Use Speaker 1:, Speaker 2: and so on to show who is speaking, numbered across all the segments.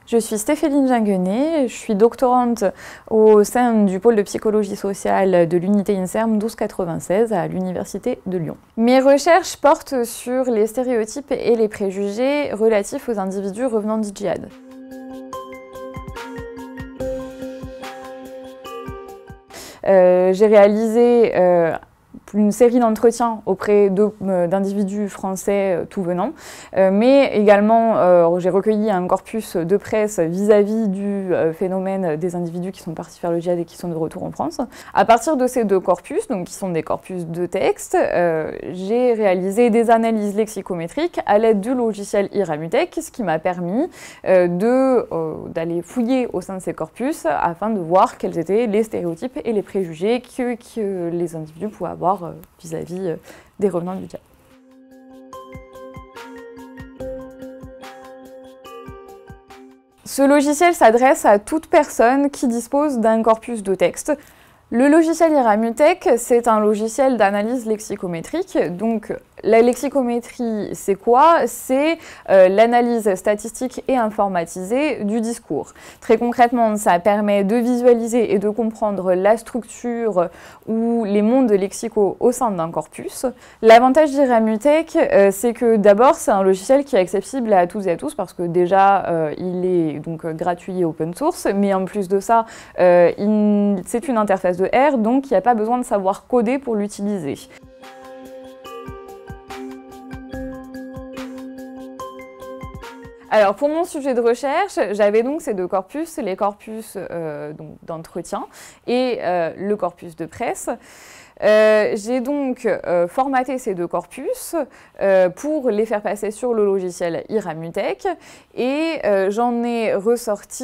Speaker 1: Je suis Stéphéline Ginguenet, je suis doctorante au sein du pôle de psychologie sociale de l'unité INSERM 1296 à l'Université de Lyon. Mes recherches portent sur les stéréotypes et les préjugés relatifs aux individus revenant du djihad. J'ai réalisé une série d'entretiens auprès d'individus français tout venant, mais également j'ai recueilli un corpus de presse vis-à-vis du phénomène des individus qui sont partis faire le djihad et qui sont de retour en France. À partir de ces deux corpus, donc qui sont des corpus de texte, j'ai réalisé des analyses lexicométriques à l'aide du logiciel Iramutech, ce qui m'a permis d'aller fouiller au sein de ces corpus afin de voir quels étaient les stéréotypes et les préjugés que les individus pouvaient avoir vis-à-vis des revenants du djihad. Ce logiciel s'adresse à toute personne qui dispose d'un corpus de texte. Le logiciel Iramutech, c'est un logiciel d'analyse lexicométrique. Donc, la lexicométrie, c'est quoi? C'est l'analyse statistique et informatisée du discours. Très concrètement, ça permet de visualiser et de comprendre la structure ou les mondes lexicaux au sein d'un corpus. L'avantage d'Iramutech, c'est que d'abord, c'est un logiciel qui est accessible à toutes et à tous parce que déjà, il est donc gratuit et open source, mais en plus de ça, c'est une interface de R, donc il n'y a pas besoin de savoir coder pour l'utiliser. Alors pour mon sujet de recherche, j'avais donc ces deux corpus, les corpus d'entretien et le corpus de presse. J'ai donc formaté ces deux corpus pour les faire passer sur le logiciel Iramutech et j'en ai ressorti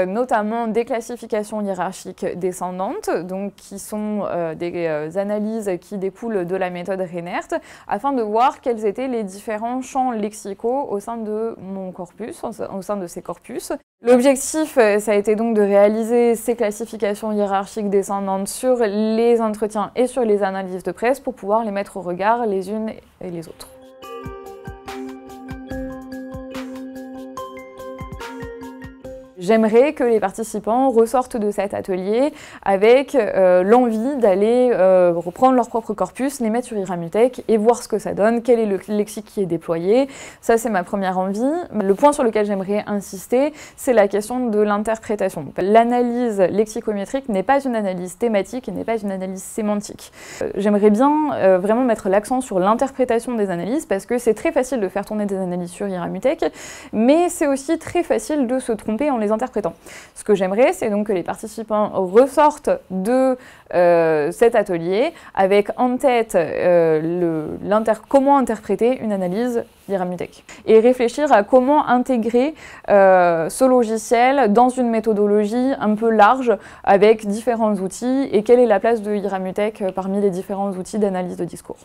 Speaker 1: notamment des classifications hiérarchiques descendantes, donc qui sont des analyses qui découlent de la méthode Reinert, afin de voir quels étaient les différents champs lexicaux au sein de mon corpus, au sein de ces corpus. L'objectif, ça a été donc de réaliser ces classifications hiérarchiques descendantes sur les entretiens et sur les analyses de presse pour pouvoir les mettre au regard les unes et les autres. J'aimerais que les participants ressortent de cet atelier avec l'envie d'aller reprendre leur propre corpus, les mettre sur Iramutech et voir ce que ça donne, quel est le lexique qui est déployé. Ça, c'est ma première envie. Le point sur lequel j'aimerais insister, c'est la question de l'interprétation. L'analyse lexicométrique n'est pas une analyse thématique et n'est pas une analyse sémantique. J'aimerais bien vraiment mettre l'accent sur l'interprétation des analyses parce que c'est très facile de faire tourner des analyses sur Iramutech, mais c'est aussi très facile de se tromper en les interprétant. Ce que j'aimerais, c'est donc que les participants ressortent de cet atelier avec en tête comment interpréter une analyse d'Iramutech et réfléchir à comment intégrer ce logiciel dans une méthodologie un peu large avec différents outils et quelle est la place de Iramutech parmi les différents outils d'analyse de discours.